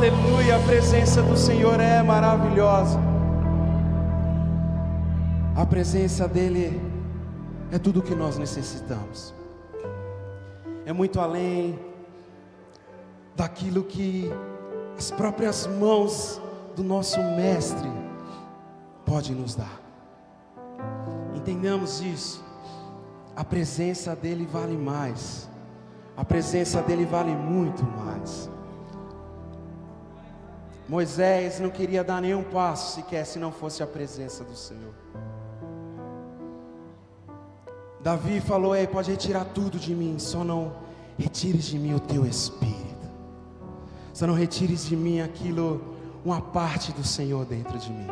Aleluia, a presença do Senhor é maravilhosa. A presença dEle é tudo o que nós necessitamos. É muito além daquilo que as próprias mãos do nosso Mestre podem nos dar. Entendamos isso. A presença dEle vale mais. A presença dEle vale muito mais. Moisés não queria dar nenhum passo sequer se não fosse a presença do Senhor. Davi falou: ei, pode retirar tudo de mim, só não retires de mim o teu Espírito. Só não retires de mim aquilo, uma parte do Senhor dentro de mim.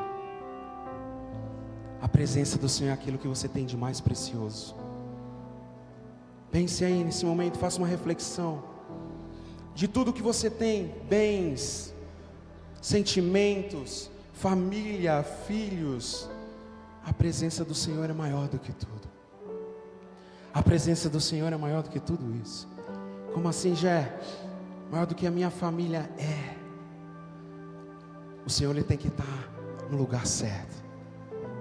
A presença do Senhor é aquilo que você tem de mais precioso. Pense aí nesse momento, faça uma reflexão. De tudo que você tem, bens, sentimentos, família, filhos, a presença do Senhor é maior do que tudo. A presença do Senhor é maior do que tudo isso. Como assim, Jé? Maior do que a minha família é. O Senhor, Ele tem que estar no lugar certo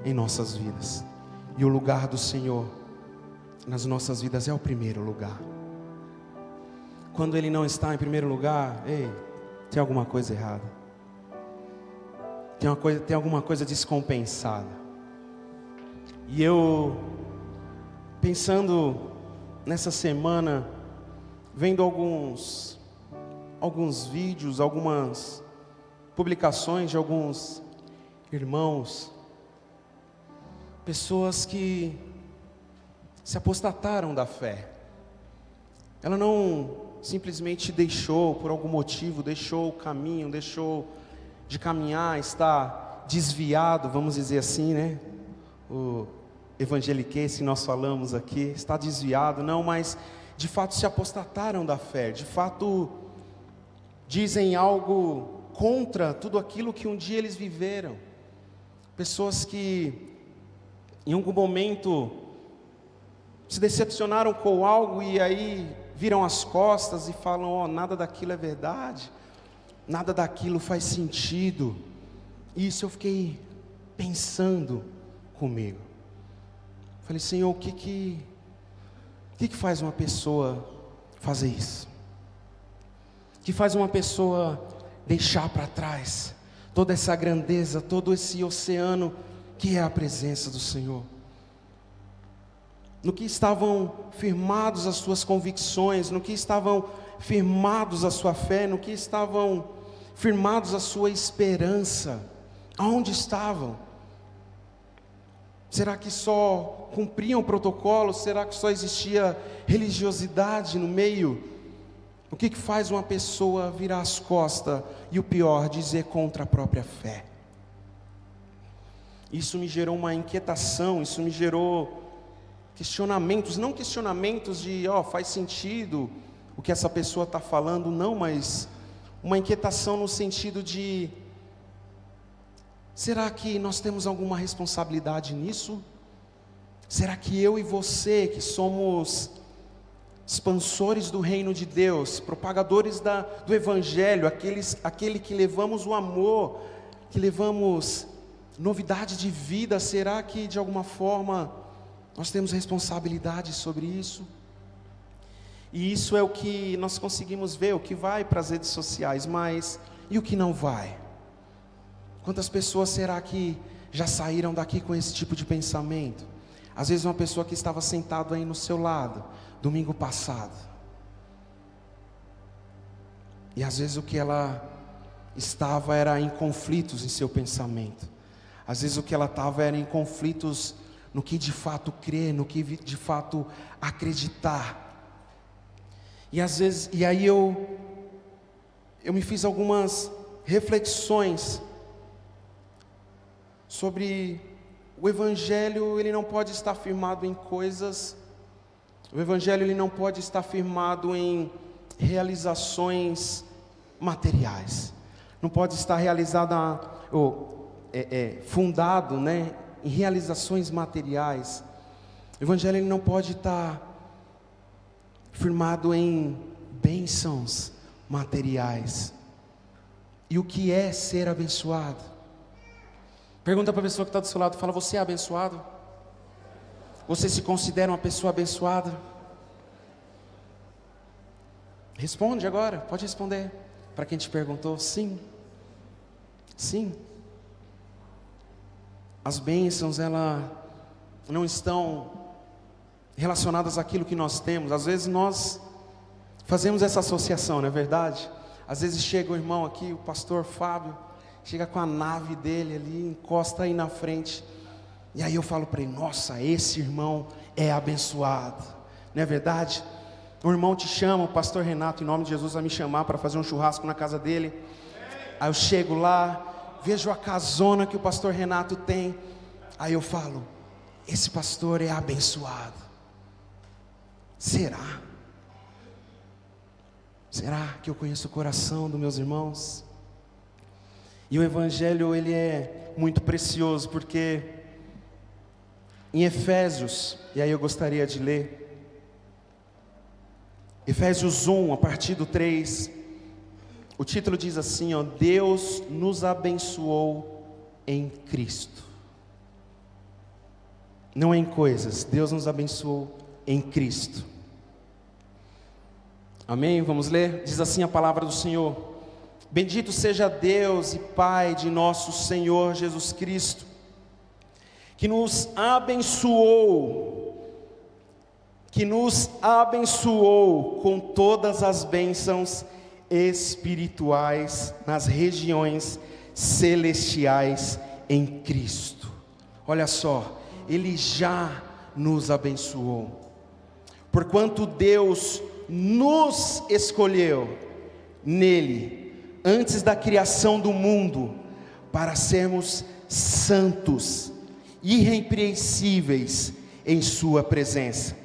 em nossas vidas. E o lugar do Senhor nas nossas vidas é o primeiro lugar. Quando Ele não está em primeiro lugar, ei, tem alguma coisa errada. Tem alguma coisa descompensada. E eu, pensando nessa semana, vendo alguns vídeos, algumas publicações de alguns irmãos, pessoas que se apostataram da fé. Ela não simplesmente deixou, por algum motivo, deixou o caminho, deixou de caminhar, está desviado, vamos dizer assim, né? O evangeliquez que nós falamos aqui, está desviado, não, mas de fato se apostataram da fé, de fato dizem algo contra tudo aquilo que um dia eles viveram. Pessoas que em algum momento se decepcionaram com algo e aí viram as costas e falam: ó, nada daquilo é verdade, nada daquilo faz sentido. Isso eu fiquei pensando comigo. Falei: Senhor, o que faz uma pessoa fazer isso? O que faz uma pessoa deixar para trás toda essa grandeza, todo esse oceano que é a presença do Senhor? No que estavam firmados as suas convicções, no que estavam firmados a sua fé, no que estavam firmados a sua esperança? Aonde estavam? Será que só cumpriam o protocolo? Será que só existia religiosidade no meio? O que faz uma pessoa virar as costas e, o pior, dizer contra a própria fé? Isso me gerou uma inquietação, isso me gerou questionamentos, não questionamentos de, faz sentido o que essa pessoa está falando, não, mas uma inquietação no sentido de: será que nós temos alguma responsabilidade nisso? Será que eu e você, que somos expansores do reino de Deus, propagadores do Evangelho, aquele que levamos o amor, que levamos novidade de vida, será que de alguma forma nós temos responsabilidade sobre isso? E isso é o que nós conseguimos ver, o que vai para as redes sociais, mas e o que não vai? Quantas pessoas será que já saíram daqui com esse tipo de pensamento? Às vezes uma pessoa que estava sentada aí no seu lado, domingo passado, e às vezes o que ela estava era em conflitos em seu pensamento. Às vezes o que ela estava era em conflitos no que de fato crer, no que de fato acreditar. E às vezes, e aí eu me fiz algumas reflexões sobre o Evangelho. Ele não pode estar firmado em coisas, o Evangelho ele não pode estar firmado em realizações materiais, não pode estar fundado, né, em realizações materiais. O Evangelho ele não pode estar firmado em bênçãos materiais. e o que é ser abençoado. Pergunta para a pessoa que está do seu lado, fala: você é abençoado? Você se considera uma pessoa abençoada? Responde agora, pode responder. Para quem te perguntou, sim. Sim. As bênçãos, elas não estão relacionadas àquilo que nós temos. Às vezes nós fazemos essa associação, não é verdade? Às vezes chega o irmão aqui, o pastor Fábio, chega com a nave dele ali, encosta aí na frente, e aí eu falo para ele: nossa, esse irmão é abençoado, não é verdade? O irmão te chama, o pastor Renato, em nome de Jesus, vai me chamar para fazer um churrasco na casa dele. Aí eu chego lá, vejo a casona que o pastor Renato tem, aí eu falo: esse pastor é abençoado. Será? Será que eu conheço o coração dos meus irmãos? E o Evangelho, ele é muito precioso, porque em Efésios, e aí eu gostaria de ler, Efésios 1, a partir do 3, o título diz assim, ó: Deus nos abençoou em Cristo. Não é em coisas, Deus nos abençoou em Cristo. Amém? Vamos ler? Diz assim a palavra do Senhor: Bendito seja Deus e Pai de nosso Senhor Jesus Cristo, que nos abençoou com todas as bênçãos espirituais nas regiões celestiais em Cristo. Olha só, Ele já nos abençoou, porquanto Deus nos escolheu nele, antes da criação do mundo, para sermos santos, irrepreensíveis em sua presença,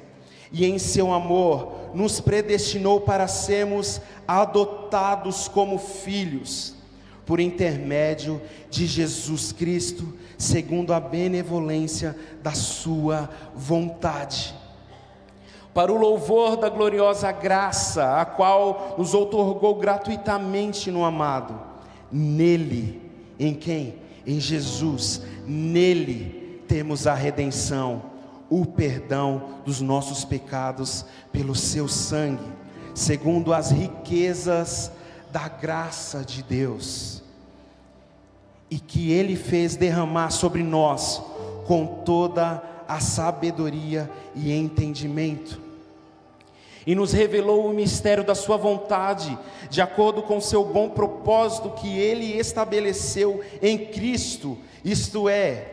e em seu amor nos predestinou para sermos adotados como filhos, por intermédio de Jesus Cristo, segundo a benevolência da sua vontade, para o louvor da gloriosa graça, a qual nos outorgou gratuitamente no amado. Nele, em quem? Em Jesus. Nele temos a redenção, o perdão dos nossos pecados pelo seu sangue, segundo as riquezas da graça de Deus, e que Ele fez derramar sobre nós com toda a sabedoria e entendimento, e nos revelou o mistério da sua vontade, de acordo com o seu bom propósito que Ele estabeleceu em Cristo, isto é,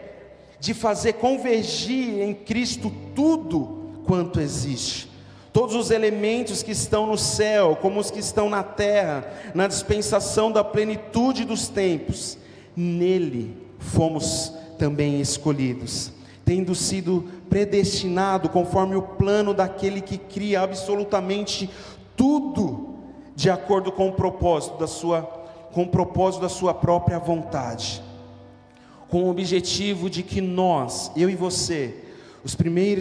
de fazer convergir em Cristo tudo quanto existe, todos os elementos que estão no céu, como os que estão na terra, na dispensação da plenitude dos tempos. Nele fomos também escolhidos, tendo sido predestinado conforme o plano daquele que cria absolutamente tudo, de acordo com o propósito da sua própria vontade, com o objetivo de que nós, eu e você, os primeiro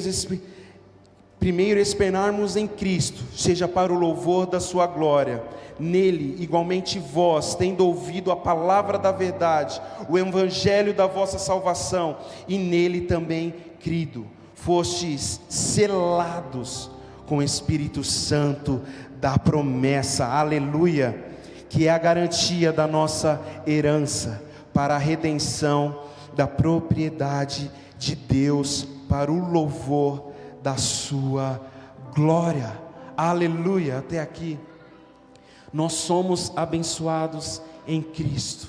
esperarmos em Cristo, seja para o louvor da sua glória. Nele, igualmente vós, tendo ouvido a palavra da verdade, o evangelho da vossa salvação, e nele também crido, fostes selados com o Espírito Santo da promessa, aleluia, que é a garantia da nossa herança, para a redenção da propriedade de Deus, para o louvor da sua glória, aleluia. Até aqui, nós somos abençoados em Cristo,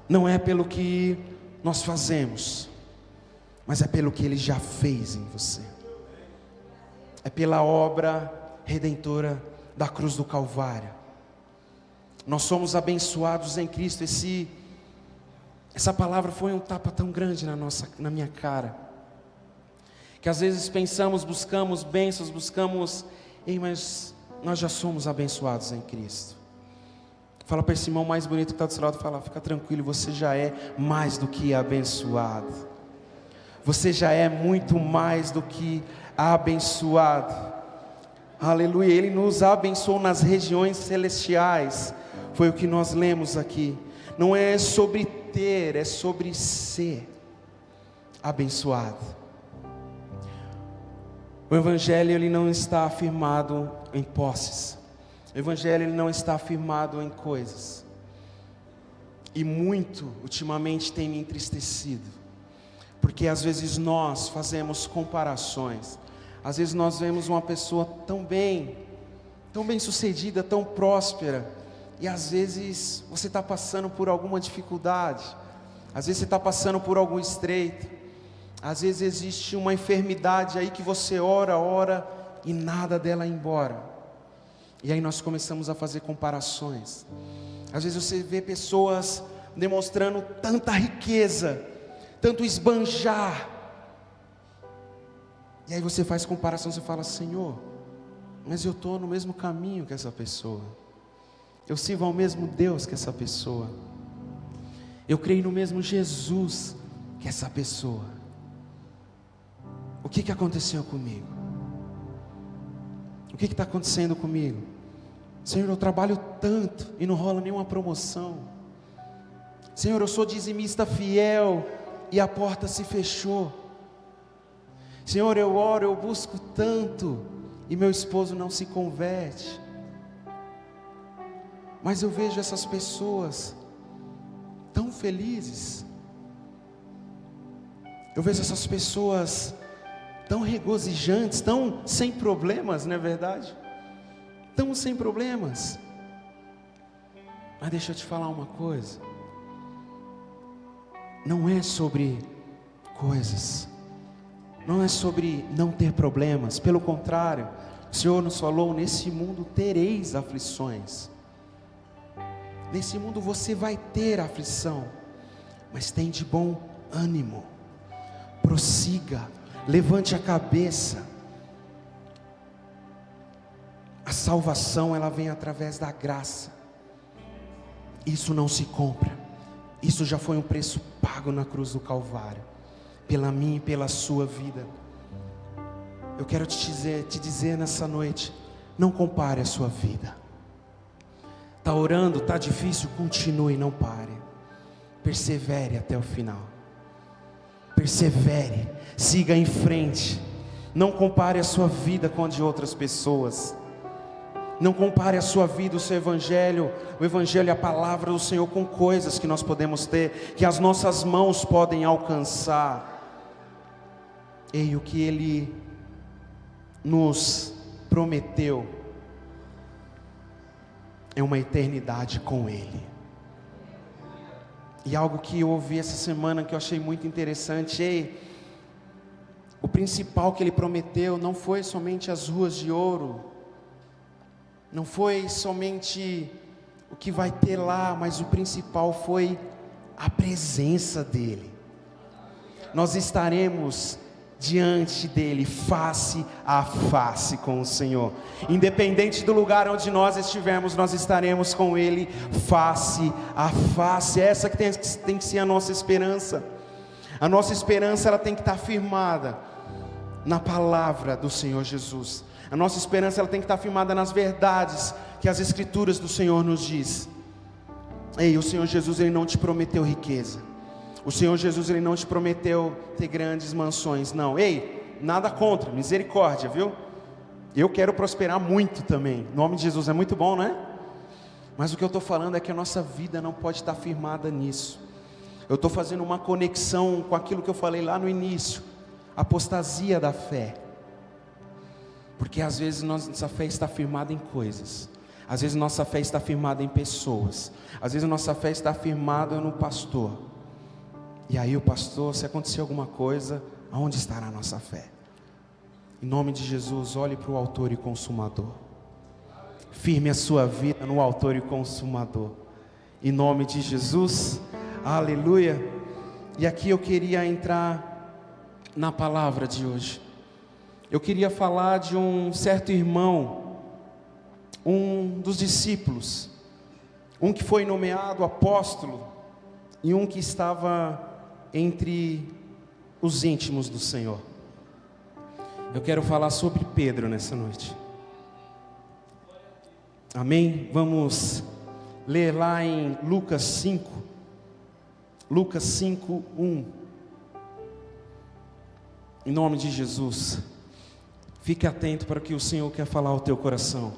não é pelo que nós fazemos, mas é pelo que Ele já fez em você, é pela obra redentora da cruz do Calvário. Nós somos abençoados em Cristo. Essa palavra foi um tapa tão grande na minha cara, que às vezes pensamos, buscamos bênçãos, mas nós já somos abençoados em Cristo. Fala para esse irmão mais bonito que está do seu lado, fala: fica tranquilo, você já é mais do que abençoado, você já é muito mais do que abençoado. Aleluia, Ele nos abençoou nas regiões celestiais. Foi o que nós lemos aqui. Não é sobre ter, é sobre ser abençoado. O Evangelho, ele não está afirmado em posses. O Evangelho, ele não está afirmado em coisas. E muito, ultimamente, tem me entristecido. Porque às vezes nós fazemos comparações. Às vezes nós vemos uma pessoa tão bem sucedida, tão próspera. E às vezes você está passando por alguma dificuldade. Às vezes você está passando por algum estreito. Às vezes existe uma enfermidade aí que você ora e nada dela é embora. E aí nós começamos a fazer comparações. Às vezes você vê pessoas demonstrando tanta riqueza, tanto esbanjar. E aí você faz comparação, você fala: Senhor, mas eu estou no mesmo caminho que essa pessoa. Eu sirvo ao mesmo Deus que essa pessoa. Eu creio no mesmo Jesus que essa pessoa. O que aconteceu comigo? O que está acontecendo comigo? Senhor, eu trabalho tanto e não rola nenhuma promoção. Senhor, eu sou dizimista fiel e a porta se fechou. Senhor, eu oro, eu busco tanto e meu esposo não se converte. Mas eu vejo essas pessoas tão felizes. Eu vejo essas pessoas tão regozijantes, tão sem problemas, não é verdade? Tão sem problemas. Mas deixa eu te falar uma coisa. Não é sobre coisas. Não é sobre não ter problemas. Pelo contrário, o Senhor nos falou: nesse mundo tereis aflições. Nesse mundo você vai ter aflição. Mas tem de bom ânimo. Prossiga. Levante a cabeça. A salvação, ela vem através da graça. Isso não se compra. Isso já foi um preço pago na cruz do Calvário, pela minha e pela sua vida. Eu quero te dizer nessa noite: não compare a sua vida. Está orando, está difícil, continue, não pare. Persevere até o final. Persevere, siga em frente. Não compare a sua vida com a de outras pessoas. Não compare a sua vida, o seu evangelho, o evangelho, a palavra do Senhor, com coisas que nós podemos ter, que as nossas mãos podem alcançar. Ei, o que Ele nos prometeu é uma eternidade com Ele. E algo que eu ouvi essa semana que eu achei muito interessante: ei, o principal que Ele prometeu não foi somente as ruas de ouro, não foi somente o que vai ter lá, mas o principal foi a presença dEle. Nós estaremos diante dEle, face a face com o Senhor. Independente do lugar onde nós estivermos, nós estaremos com Ele face a face. Essa que tem que ser a nossa esperança. A nossa esperança, ela tem que estar firmada na palavra do Senhor Jesus. A nossa esperança, ela tem que estar firmada nas verdades que as Escrituras do Senhor nos diz. Ei, o Senhor Jesus, Ele não te prometeu riqueza. O Senhor Jesus, Ele não te prometeu ter grandes mansões, não. Ei, nada contra, misericórdia, viu? Eu quero prosperar muito também. O nome de Jesus é muito bom, não é? Mas o que eu estou falando é que a nossa vida não pode estar firmada nisso. Eu estou fazendo uma conexão com aquilo que eu falei lá no início. Apostasia da fé. Porque às vezes nossa fé está firmada em coisas. Às vezes nossa fé está firmada em pessoas. Às vezes nossa fé está firmada no pastor. E aí o pastor, se acontecer alguma coisa, aonde estará a nossa fé? Em nome de Jesus, olhe para o autor e consumador. Firme a sua vida no autor e consumador. Em nome de Jesus, aleluia. E aqui eu queria entrar na palavra de hoje. Eu queria falar de um certo irmão, um dos discípulos, um que foi nomeado apóstolo e um que estava entre os íntimos do Senhor. Eu quero falar sobre Pedro nessa noite. Amém? Vamos ler lá em Lucas 5. Lucas 5, 1. Em nome de Jesus. Fique atento para o que o Senhor quer falar ao teu coração.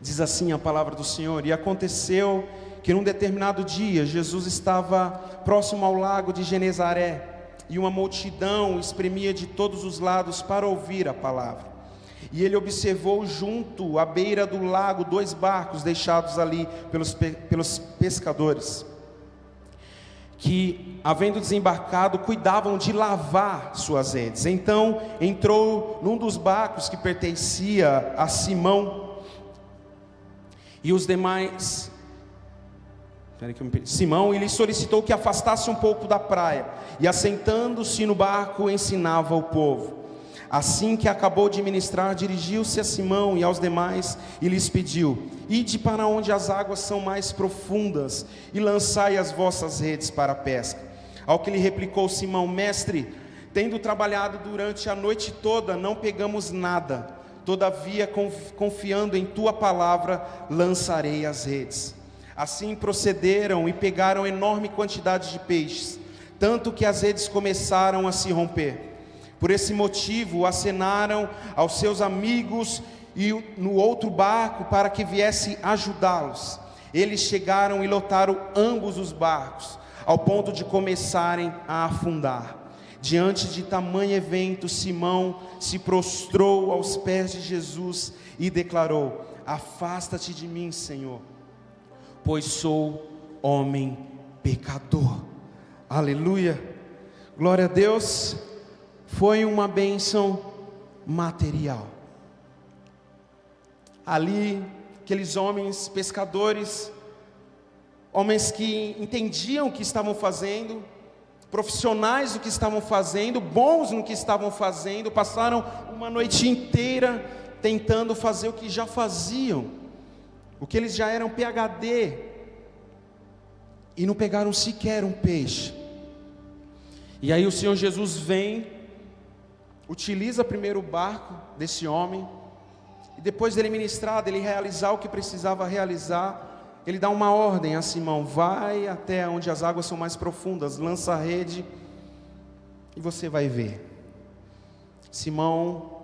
Diz assim a palavra do Senhor: e aconteceu que num determinado dia, Jesus estava próximo ao lago de Genezaré, e uma multidão espremia de todos os lados para ouvir a palavra. E ele observou junto à beira do lago 2 barcos deixados ali pelos pescadores, que, havendo desembarcado, cuidavam de lavar suas redes. Então entrou num dos barcos que pertencia a Simão, e os demais... Simão, e lhe solicitou que afastasse um pouco da praia, e assentando-se no barco ensinava o povo. Assim que acabou de ministrar, dirigiu-se a Simão e aos demais e lhes pediu: ide para onde as águas são mais profundas e lançai as vossas redes para a pesca. Ao que lhe replicou Simão: mestre, tendo trabalhado durante a noite toda, não pegamos nada, todavia confiando em tua palavra, lançarei as redes. Assim procederam e pegaram enorme quantidade de peixes, tanto que as redes começaram a se romper. Por esse motivo acenaram aos seus amigos e no outro barco para que viesse ajudá-los. Eles chegaram e lotaram ambos os barcos, ao ponto de começarem a afundar. Diante de tamanho evento, Simão se prostrou aos pés de Jesus e declarou: afasta-te de mim, Senhor, pois sou homem pecador. Aleluia, glória a Deus. Foi uma bênção material. Ali, aqueles homens pescadores, homens que entendiam o que estavam fazendo, profissionais do que estavam fazendo, bons no que estavam fazendo, passaram uma noite inteira tentando fazer o que já faziam, o que eles já eram PhD, e não pegaram sequer um peixe. E aí o Senhor Jesus vem, utiliza primeiro o barco desse homem, e depois dele ministrar, dele realizar o que precisava realizar, ele dá uma ordem a Simão: vai até onde as águas são mais profundas, lança a rede, e você vai ver. Simão,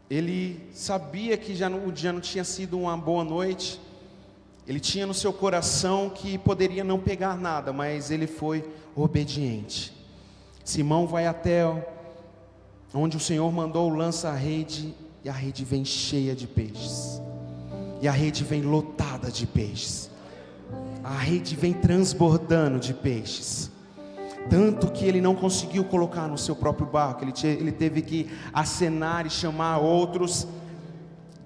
ele sabia que o dia não tinha sido uma boa noite, ele tinha no seu coração que poderia não pegar nada, mas ele foi obediente. Simão vai até onde o Senhor mandou, lança a rede, e a rede vem cheia de peixes, e a rede vem lotada de peixes, a rede vem transbordando de peixes, tanto que ele não conseguiu colocar no seu próprio barco, ele teve que acenar e chamar outros,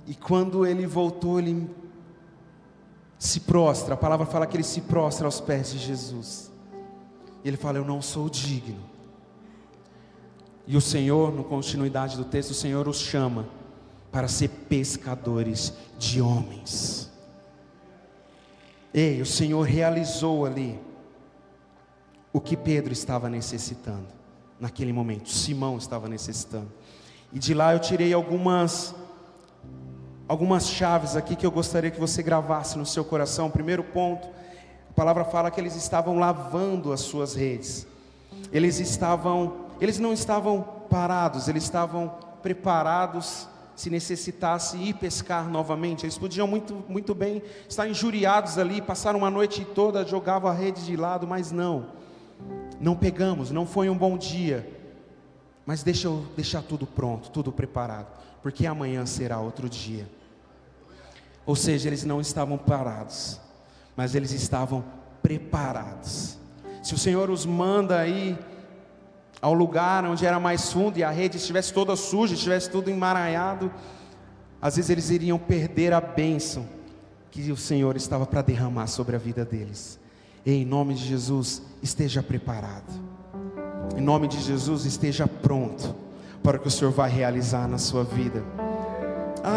e quando ele voltou, ele se prostra, a palavra fala que ele se prostra aos pés de Jesus, e ele fala: eu não sou digno. E o Senhor, na continuidade do texto, o Senhor os chama para ser pescadores de homens. Ei, o Senhor realizou ali o que Pedro estava necessitando, naquele momento, Simão estava necessitando. E de lá eu tirei algumas chaves aqui que eu gostaria que você gravasse no seu coração. Primeiro ponto, a palavra fala que eles estavam lavando as suas redes. Eles não estavam parados, eles estavam preparados se necessitasse ir pescar novamente. Eles podiam muito bem estar injuriados ali, passaram uma noite toda, jogavam a rede de lado, mas não pegamos, não foi um bom dia, mas deixa eu deixar tudo pronto, tudo preparado, porque amanhã será outro dia. Ou seja, eles não estavam parados, mas eles estavam preparados. Se o Senhor os manda aí ao lugar onde era mais fundo e a rede estivesse toda suja, estivesse tudo emaranhado, às vezes eles iriam perder a bênção que o Senhor estava para derramar sobre a vida deles. E em nome de Jesus, esteja preparado. Em nome de Jesus, esteja pronto para o que o Senhor vai realizar na sua vida.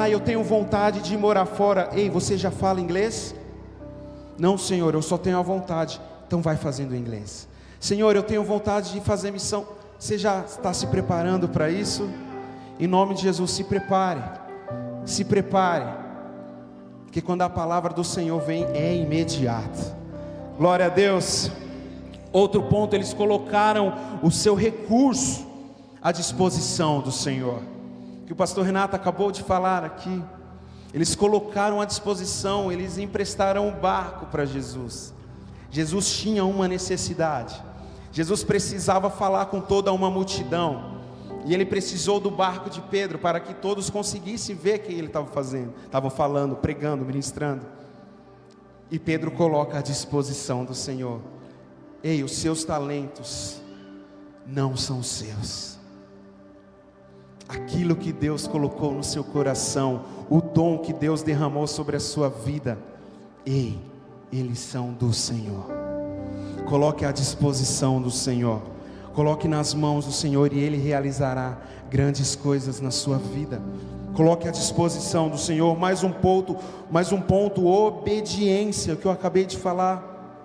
Eu tenho vontade de morar fora. Ei, você já fala inglês? Não, Senhor, eu só tenho a vontade. Então vai fazendo inglês. Senhor, eu tenho vontade de fazer missão. Você já está se preparando para isso? Em nome de Jesus, se prepare. Se prepare. porque quando a palavra do Senhor vem, é imediata. Glória a Deus. Outro ponto, eles colocaram o seu recurso à disposição do Senhor, que o pastor Renato acabou de falar aqui. Eles colocaram à disposição, eles emprestaram o barco para Jesus. Jesus tinha uma necessidade, Jesus precisava falar com toda uma multidão, e ele precisou do barco de Pedro, para que todos conseguissem ver o que ele estava fazendo, estava falando, pregando, ministrando. E Pedro coloca à disposição do Senhor: ei, os seus talentos não são seus. Aquilo que Deus colocou no seu coração, o dom que Deus derramou sobre a sua vida, ei, eles são do Senhor. Coloque à disposição do Senhor, coloque nas mãos do Senhor, e Ele realizará grandes coisas na sua vida. Coloque à disposição do Senhor. Mais um ponto, obediência, que eu acabei de falar.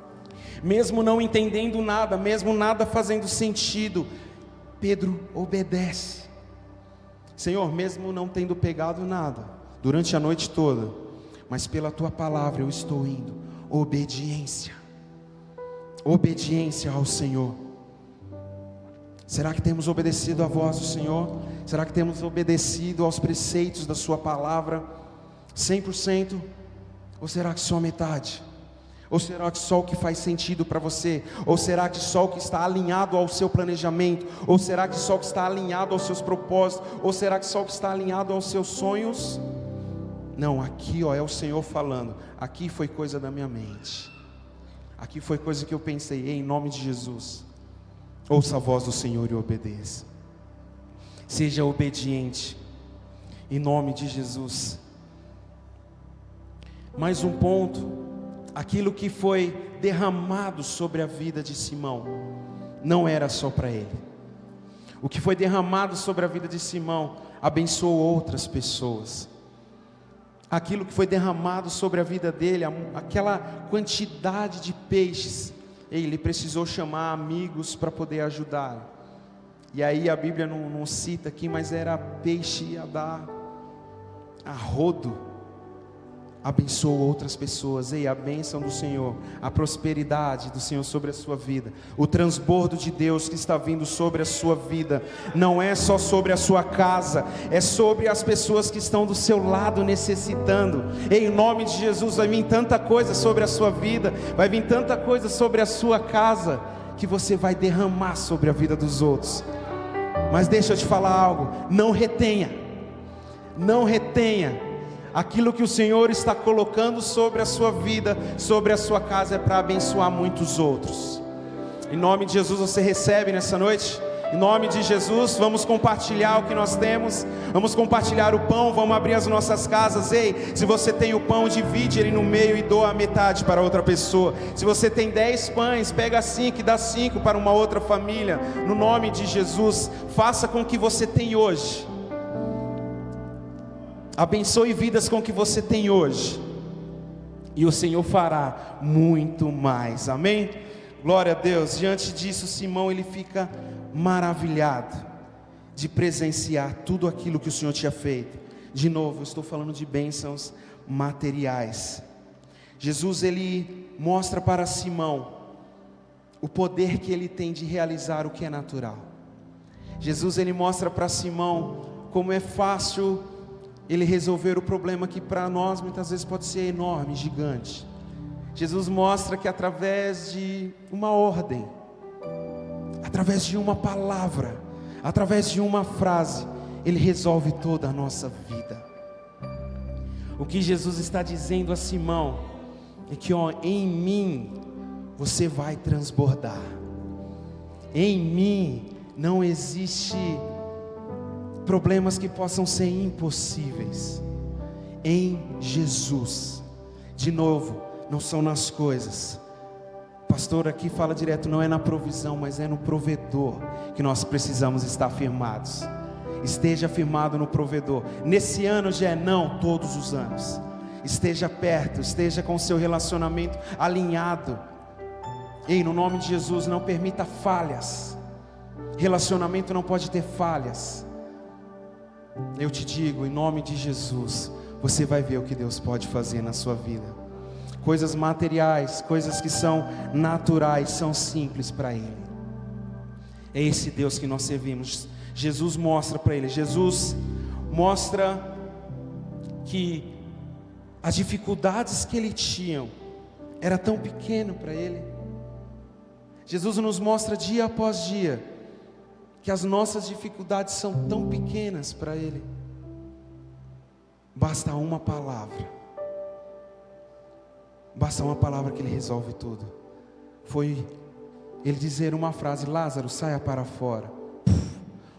Mesmo não entendendo nada, mesmo nada fazendo sentido, Pedro obedece. Senhor, mesmo não tendo pegado nada durante a noite toda, mas pela Tua palavra eu estou indo. Obediência, obediência ao Senhor. Será que temos obedecido à voz do Senhor? Será que temos obedecido aos preceitos da Sua palavra 100%? Ou será que só metade? Ou será que só o que faz sentido para você? Ou será que só o que está alinhado ao seu planejamento? Ou será que só o que está alinhado aos seus propósitos? Ou será que só o que está alinhado aos seus sonhos? Não, aqui é o Senhor falando. Aqui foi coisa da minha mente, aqui foi coisa que eu pensei. Em nome de Jesus, ouça a voz do Senhor e obedeça. Seja obediente, em nome de Jesus. Mais um ponto: aquilo que foi derramado sobre a vida de Simão, não era só para ele. O que foi derramado sobre a vida de Simão, abençoou outras pessoas. Aquilo que foi derramado sobre a vida dele, aquela quantidade de peixes, ele precisou chamar amigos para poder ajudar. E aí a Bíblia não cita aqui, mas era peixe a dar a rodo. Abençoou outras pessoas. Ei, a bênção do Senhor, a prosperidade do Senhor sobre a sua vida, o transbordo de Deus que está vindo sobre a sua vida, não é só sobre a sua casa, é sobre as pessoas que estão do seu lado necessitando. Ei, em nome de Jesus, vai vir tanta coisa sobre a sua vida, vai vir tanta coisa sobre a sua casa, que você vai derramar sobre a vida dos outros. Mas deixa eu te falar algo: não retenha, não retenha. Aquilo que o Senhor está colocando sobre a sua vida, sobre a sua casa, é para abençoar muitos outros. Em nome de Jesus, você recebe nessa noite? Em nome de Jesus, vamos compartilhar o que nós temos, vamos compartilhar o pão, vamos abrir as nossas casas. Ei, se você tem o pão, divide ele no meio e doa a metade para outra pessoa. Se você tem 10 pães, pega 5 e dá 5 para uma outra família. No nome de Jesus, faça com o que você tem hoje, abençoe vidas com o que você tem hoje, e o Senhor fará muito mais. Amém? Glória a Deus. Diante disso, Simão, ele fica maravilhado de presenciar tudo aquilo que o Senhor tinha feito. De novo, eu estou falando de bênçãos materiais. Jesus, ele mostra para Simão o poder que ele tem de realizar o que é natural. Jesus, ele mostra para Simão como é fácil ele resolver o problema que para nós muitas vezes pode ser enorme, gigante. Jesus mostra que através de uma ordem, através de uma palavra, através de uma frase, ele resolve toda a nossa vida. O que Jesus está dizendo a Simão é que em mim você vai transbordar. Em mim não existe problemas que possam ser impossíveis. Em Jesus, de novo, não são nas coisas. O pastor aqui fala direto, não é na provisão, mas é no provedor que nós precisamos estar firmados. Esteja firmado no provedor. Nesse ano já é não, todos os anos. Esteja perto, esteja com o seu relacionamento alinhado. Ei, no nome de Jesus, não permita falhas. Relacionamento não pode ter falhas. Eu te digo, em nome de Jesus, você vai ver o que Deus pode fazer na sua vida. Coisas materiais, coisas que são naturais, são simples para Ele. É esse Deus que nós servimos. Jesus mostra para ele, Jesus mostra que as dificuldades que ele tinha era tão pequeno para ele. Jesus nos mostra dia após dia que as nossas dificuldades são tão pequenas para Ele. Basta uma palavra que Ele resolve tudo. Foi Ele dizer uma frase: Lázaro, saia para fora.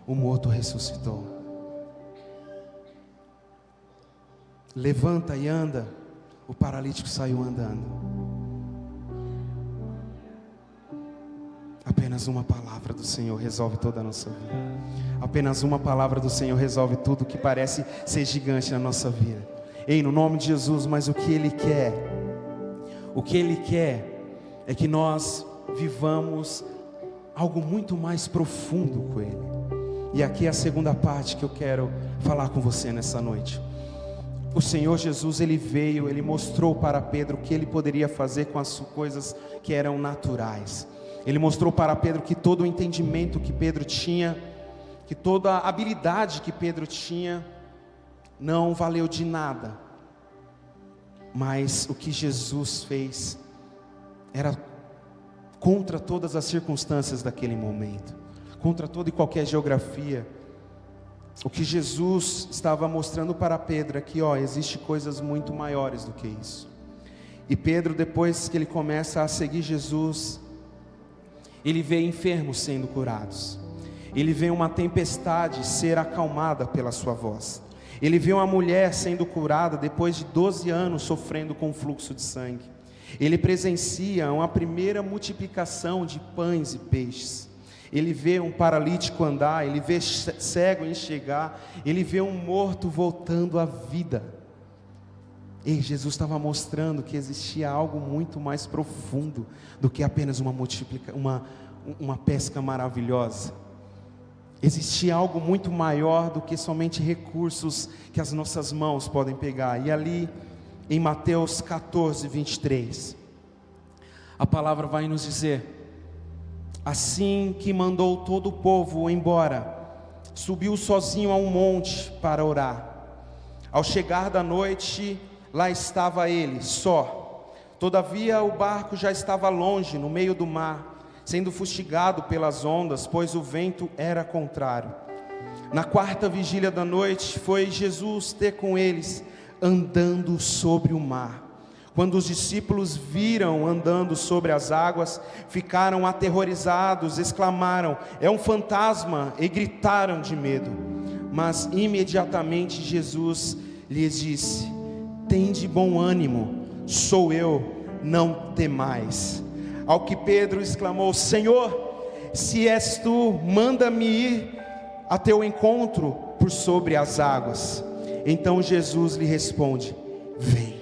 O morto ressuscitou. Levanta e anda. O paralítico saiu andando. Apenas uma palavra do Senhor resolve toda a nossa vida. Apenas uma palavra do Senhor resolve tudo que parece ser gigante na nossa vida. Ei, no nome de Jesus, mas o que Ele quer é que nós vivamos algo muito mais profundo com Ele. E aqui é a segunda parte que eu quero falar com você nessa noite. O Senhor Jesus, Ele veio, Ele mostrou para Pedro o que Ele poderia fazer com as coisas que eram naturais. Ele mostrou para Pedro que todo o entendimento que Pedro tinha, que toda a habilidade que Pedro tinha, não valeu de nada. Mas o que Jesus fez era contra todas as circunstâncias daquele momento, contra toda e qualquer geografia. O que Jesus estava mostrando para Pedro é que, existe coisas muito maiores do que isso. E Pedro, depois que ele começa a seguir Jesus, ele vê enfermos sendo curados. Ele vê uma tempestade ser acalmada pela sua voz. Ele vê uma mulher sendo curada depois de 12 anos sofrendo com fluxo de sangue. Ele presencia uma primeira multiplicação de pães e peixes. Ele vê um paralítico andar, ele vê cego enxergar, ele vê um morto voltando à vida. E Jesus estava mostrando que existia algo muito mais profundo do que apenas uma pesca maravilhosa. Existia algo muito maior do que somente recursos que as nossas mãos podem pegar. E ali em Mateus 14, 23, a palavra vai nos dizer: assim que mandou todo o povo embora, subiu sozinho a um monte para orar. Ao chegar da noite, lá estava ele, só. Todavia o barco já estava longe, no meio do mar, sendo fustigado pelas ondas, pois o vento era contrário. Na quarta vigília da noite, foi Jesus ter com eles, andando sobre o mar. Quando os discípulos viram andando sobre as águas, ficaram aterrorizados, exclamaram: é um fantasma, e gritaram de medo. Mas imediatamente Jesus lhes disse: tende bom ânimo, sou eu, não temais. Ao que Pedro exclamou: Senhor, se és tu, manda-me ir a teu encontro por sobre as águas. Então Jesus lhe responde: vem.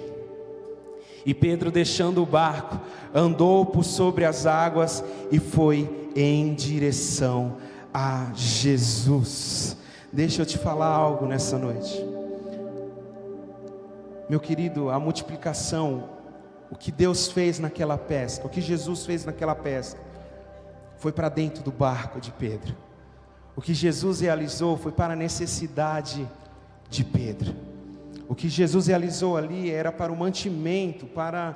E Pedro, deixando o barco, andou por sobre as águas e foi em direção a Jesus. Deixa eu te falar algo nessa noite, meu querido. A multiplicação, o que Deus fez naquela pesca, o que Jesus fez naquela pesca, foi para dentro do barco de Pedro. O que Jesus realizou foi para a necessidade de Pedro. O que Jesus realizou ali era para o mantimento, para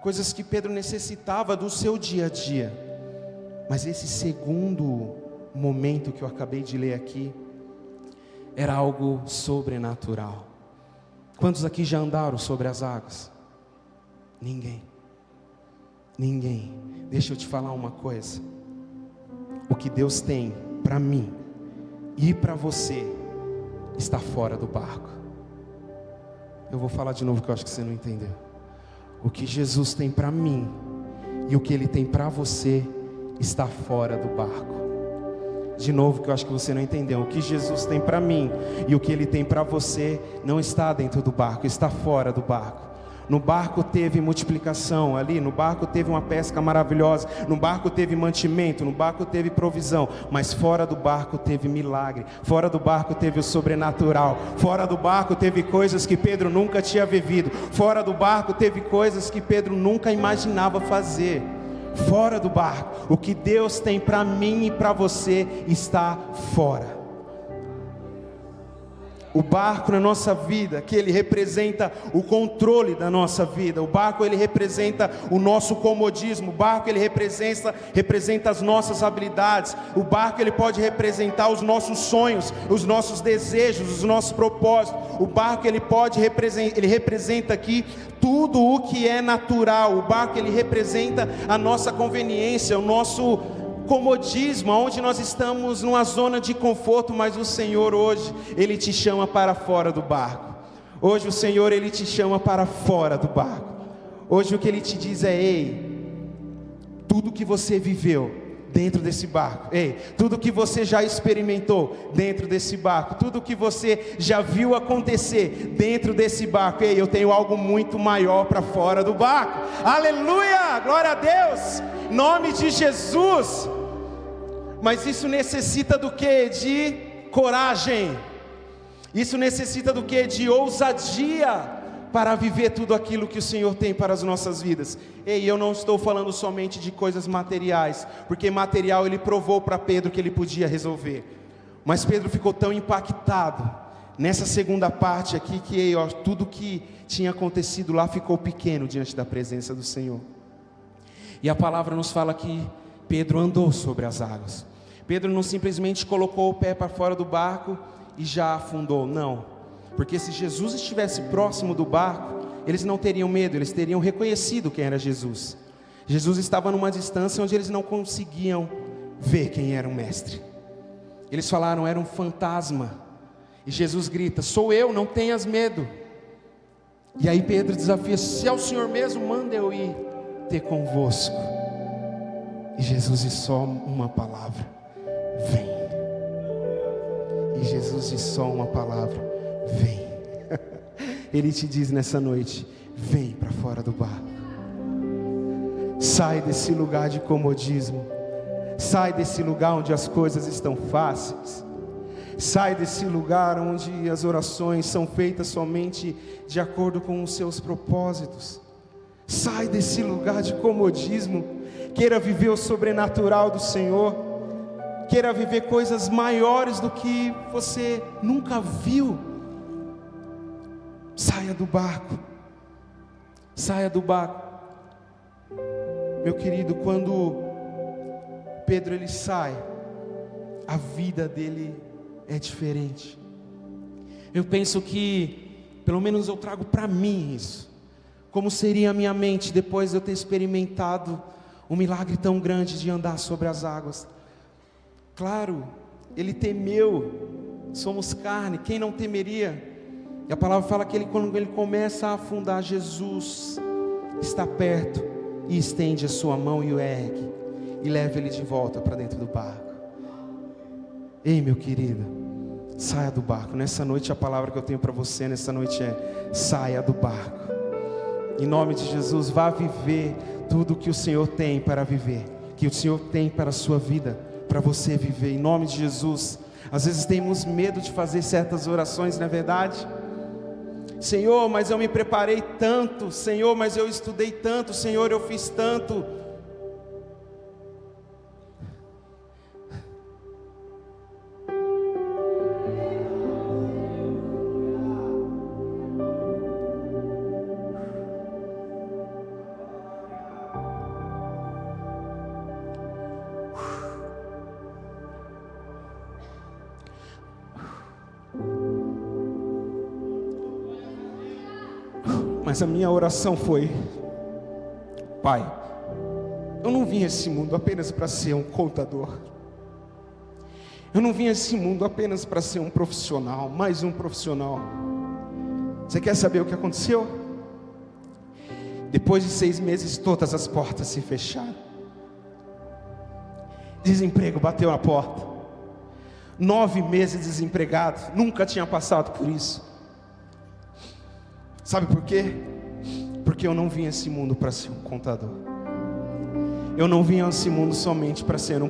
coisas que Pedro necessitava do seu dia a dia. Mas esse segundo momento que eu acabei de ler aqui, era algo sobrenatural. Quantos aqui já andaram sobre as águas? Ninguém. Deixa eu te falar uma coisa. O que Deus tem para mim e para você está fora do barco. Eu vou falar de novo que eu acho que você não entendeu. O que Jesus tem para mim e o que Ele tem para você está fora do barco. De novo que eu acho que você não entendeu. O que Jesus tem para mim e o que Ele tem para você não está dentro do barco, está fora do barco. No barco teve multiplicação ali, no barco teve uma pesca maravilhosa, no barco teve mantimento, no barco teve provisão, mas fora do barco teve milagre, fora do barco teve o sobrenatural, fora do barco teve coisas que Pedro nunca tinha vivido, fora do barco teve coisas que Pedro nunca imaginava fazer. Fora do barco, o que Deus tem para mim e para você está fora. O barco na nossa vida, que ele representa o controle da nossa vida. O barco ele representa o nosso comodismo. O barco ele representa as nossas habilidades. O barco ele pode representar os nossos sonhos, os nossos desejos, os nossos propósitos. O barco ele representa aqui tudo o que é natural. O barco ele representa a nossa conveniência, o nosso comodismo, onde nós estamos numa zona de conforto, mas o Senhor hoje, Ele te chama para fora do barco. Hoje o Senhor, Ele te chama para fora do barco. Hoje o que Ele te diz é: ei, tudo que você viveu dentro desse barco, ei, tudo que você já experimentou dentro desse barco, tudo que você já viu acontecer dentro desse barco, ei, eu tenho algo muito maior para fora do barco. Aleluia, glória a Deus, em nome de Jesus. Mas isso necessita do que? De coragem. Isso necessita do que? De ousadia para viver tudo aquilo que o Senhor tem para as nossas vidas. Ei, eu não estou falando somente de coisas materiais, porque material ele provou para Pedro que ele podia resolver. Mas Pedro ficou tão impactado nessa segunda parte aqui que tudo que tinha acontecido lá ficou pequeno diante da presença do Senhor. E a palavra nos fala que Pedro andou sobre as águas. Pedro não simplesmente colocou o pé para fora do barco e já afundou, não. Porque se Jesus estivesse próximo do barco, eles não teriam medo, eles teriam reconhecido quem era Jesus. Jesus estava numa distância onde eles não conseguiam ver quem era o mestre. Eles falaram: era um fantasma. E Jesus grita: sou eu, não tenhas medo. E aí Pedro desafia: se é o Senhor mesmo, manda eu ir ter convosco. E Jesus diz só uma palavra: vem. E Jesus diz só uma palavra: vem. Ele te diz nessa noite: vem para fora do barco. Sai desse lugar de comodismo. Sai desse lugar onde as coisas estão fáceis. Sai desse lugar onde as orações são feitas somente de acordo com os seus propósitos. Sai desse lugar de comodismo. Queira viver o sobrenatural do Senhor. Queira viver coisas maiores do que você nunca viu. Saia do barco. Saia do barco. Meu querido, quando Pedro ele sai, a vida dele é diferente. Eu penso que, pelo menos eu trago para mim isso. Como seria a minha mente depois de eu ter experimentado um milagre tão grande de andar sobre as águas? Claro, ele temeu, somos carne, quem não temeria? E a palavra fala que quando ele começa a afundar, Jesus está perto e estende a sua mão e o ergue e leva ele de volta para dentro do barco. Ei, meu querido, saia do barco. Nessa noite a palavra que eu tenho para você nessa noite é: saia do barco. Em nome de Jesus, vá viver tudo que o Senhor tem para viver, que o Senhor tem para a sua vida, para você viver, em nome de Jesus. Às vezes temos medo de fazer certas orações, não é verdade? Senhor, mas eu me preparei tanto. Senhor, mas eu estudei tanto. Senhor, eu fiz tanto. Mas a minha oração foi: Pai, eu não vim a esse mundo apenas para ser um contador. Eu não vim a esse mundo apenas para ser um profissional, mais um profissional. Você quer saber o que aconteceu? Depois de 6 meses, todas as portas se fecharam. Desemprego bateu na porta. 9 meses desempregado, nunca tinha passado por isso. Sabe por quê? Porque eu não vim a esse mundo para ser um contador. Eu não vim a esse mundo somente para ser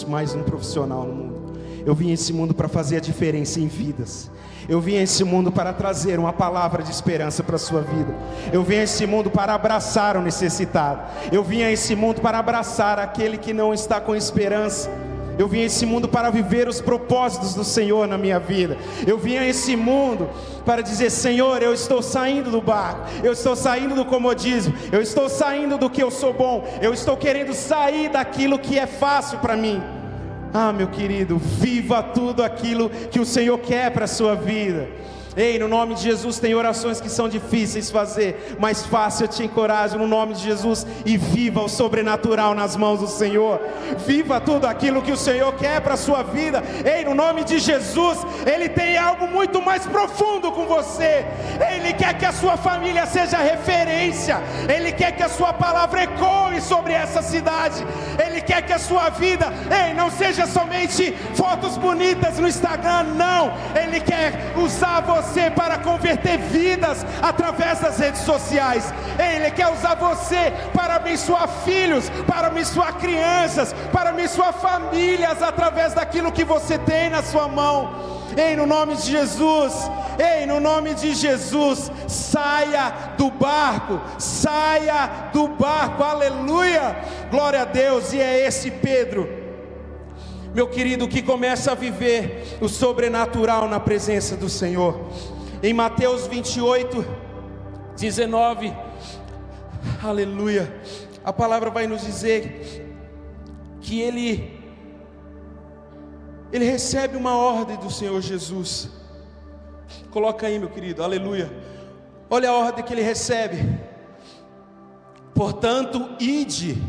mais um profissional no mundo. Eu vim a esse mundo para fazer a diferença em vidas. Eu vim a esse mundo para trazer uma palavra de esperança para a sua vida. Eu vim a esse mundo para abraçar o necessitado. Eu vim a esse mundo para abraçar aquele que não está com esperança. Eu vim a esse mundo para viver os propósitos do Senhor na minha vida. Eu vim a esse mundo para dizer: Senhor, eu estou saindo do barco, eu estou saindo do comodismo, eu estou saindo do que eu sou bom, eu estou querendo sair daquilo que é fácil para mim. Ah, meu querido, viva tudo aquilo que o Senhor quer para a sua vida. Ei, no nome de Jesus, tem orações que são difíceis de fazer, mas fácil, eu te encorajo no nome de Jesus, e viva o sobrenatural nas mãos do Senhor. Viva tudo aquilo que o Senhor quer para a sua vida. Ei, no nome de Jesus, Ele tem algo muito mais profundo com você. Ele quer que a sua família seja referência. Ele quer que a sua palavra ecoe sobre essa cidade. Ele quer que a sua vida, ei, não seja somente fotos bonitas no Instagram, não. Ele quer usar você para converter vidas através das redes sociais. Ele quer usar você para abençoar filhos, para abençoar crianças, para abençoar famílias através daquilo que você tem na sua mão. Ei, no nome de Jesus, ei, no nome de Jesus, saia do barco, aleluia, glória a Deus. E é esse Pedro, meu querido, que começa a viver o sobrenatural na presença do Senhor. Em Mateus 28, 19, aleluia, a palavra vai nos dizer que ele recebe uma ordem do Senhor Jesus. Coloca aí, meu querido, aleluia. Olha a ordem que ele recebe: portanto, ide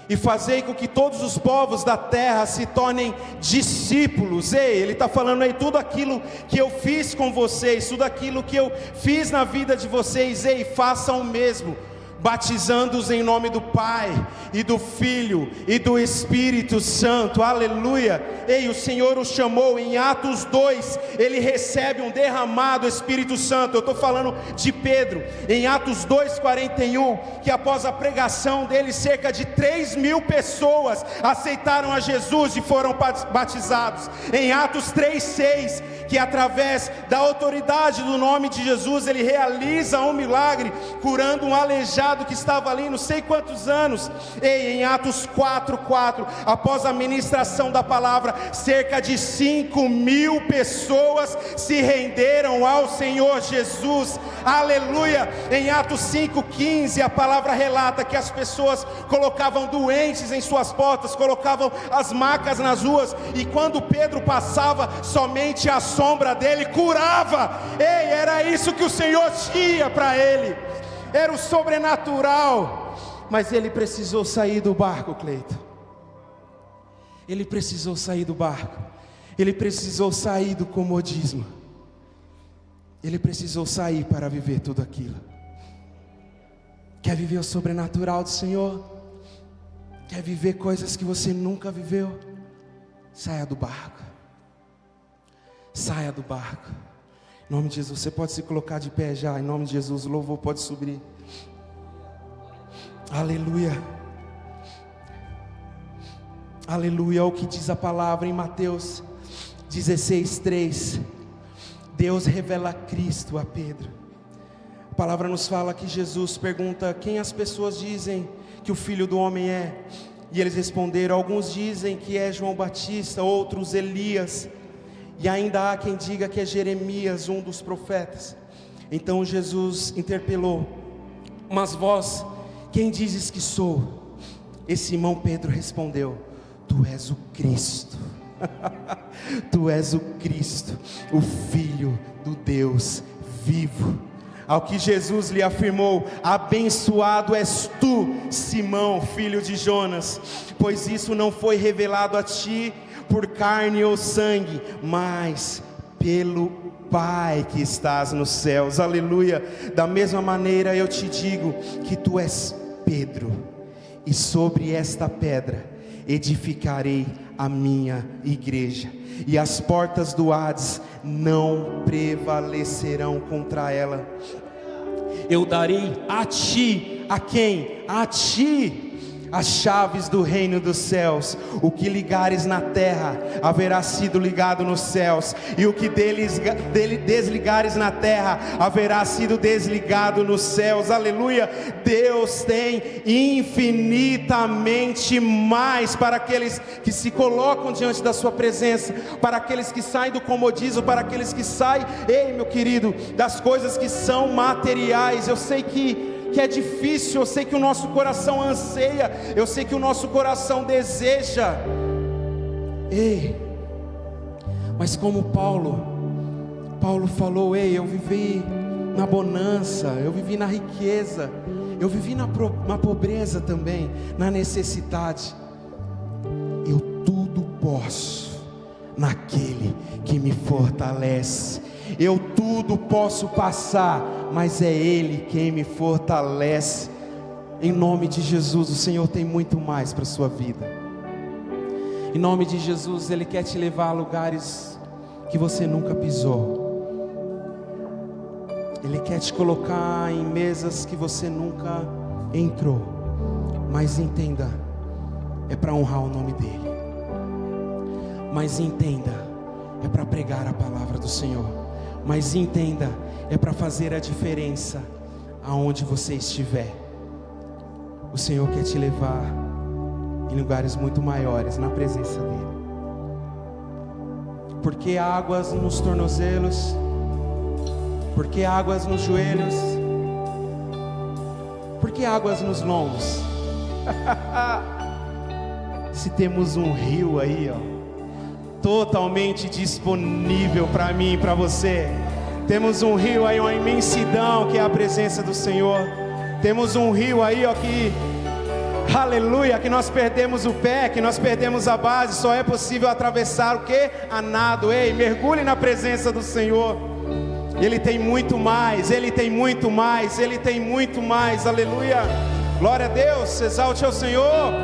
e fazei com que todos os povos da terra se tornem discípulos. Ei, ele está falando aí, tudo aquilo que eu fiz com vocês, tudo aquilo que eu fiz na vida de vocês, ei, façam o mesmo, batizando-os em nome do Pai, e do Filho, e do Espírito Santo, aleluia. Ei, o Senhor o chamou em Atos 2, ele recebe um derramado Espírito Santo. Eu estou falando de Pedro, em Atos 2:41, que após a pregação dele, cerca de 3.000 pessoas aceitaram a Jesus e foram batizados. Em Atos 3:6, que através da autoridade do nome de Jesus, ele realiza um milagre, curando um aleijado que estava ali não sei quantos anos. Ei, em Atos 4:4, após a ministração da palavra, cerca de 5.000 pessoas se renderam ao Senhor Jesus, aleluia. Em Atos 5:15, a palavra relata que as pessoas colocavam doentes em suas portas, colocavam as macas nas ruas, e quando Pedro passava, somente a sombra dele curava. Ei, era isso que o Senhor tinha para ele, era o sobrenatural. Mas ele precisou sair do barco, Cleito. Ele precisou sair do barco. Ele precisou sair do comodismo. Ele precisou sair para viver tudo aquilo. Quer viver o sobrenatural do Senhor? Quer viver coisas que você nunca viveu? Saia do barco. Saia do barco. Em nome de Jesus, você pode se colocar de pé já. Em nome de Jesus, o louvor pode subir. Aleluia. Aleluia. É o que diz a palavra em Mateus 16:3. Deus revela Cristo a Pedro. A palavra nos fala que Jesus pergunta: quem as pessoas dizem que o Filho do Homem é? E eles responderam: alguns dizem que é João Batista, outros Elias, e ainda há quem diga que é Jeremias, um dos profetas. Então Jesus interpelou: mas vós, quem dizes que sou? E Simão Pedro respondeu: tu és o Cristo. Tu és o Cristo, o Filho do Deus vivo. Ao que Jesus lhe afirmou: abençoado és tu, Simão, filho de Jonas, pois isso não foi revelado a ti por carne ou sangue, mas pelo Pai que estás nos céus. Aleluia. Da mesma maneira eu te digo que tu és Pedro, e sobre esta pedra edificarei a minha igreja, e as portas do Hades não prevalecerão contra ela. Eu darei a ti, a quem? A ti, as chaves do reino dos céus. O que ligares na terra haverá sido ligado nos céus, e o que dele desligares na terra haverá sido desligado nos céus. Aleluia. Deus tem infinitamente mais para aqueles que se colocam diante da sua presença, para aqueles que saem do comodismo, para aqueles que saem, ei meu querido, das coisas que são materiais. Eu sei que é difícil, eu sei que o nosso coração anseia, eu sei que o nosso coração deseja, mas como Paulo falou, eu vivi na bonança, eu vivi na riqueza, eu vivi na pobreza também, na necessidade. Eu tudo posso naquele que me fortalece. Eu tudo posso passar, mas é Ele quem me fortalece. Em nome de Jesus, o Senhor tem muito mais para a sua vida. Em nome de Jesus, Ele quer te levar a lugares que você nunca pisou. Ele quer te colocar em mesas que você nunca entrou. Mas entenda, é para honrar o nome dEle. Mas entenda, é para pregar a palavra do Senhor. Mas entenda, é para fazer a diferença aonde você estiver. O Senhor quer te levar em lugares muito maiores na presença dEle. Porque há águas nos tornozelos, porque há águas nos joelhos, porque há águas nos lombos. Se temos um rio aí, totalmente disponível para mim e para você. Temos um rio aí, uma imensidão, que é a presença do Senhor. Temos um rio aí, que, aleluia, que nós perdemos o pé, que nós perdemos a base. Só é possível atravessar o que? A nado. Mergulhe na presença do Senhor. Ele tem muito mais, Ele tem muito mais, Ele tem muito mais. Aleluia, glória a Deus, exalte ao Senhor.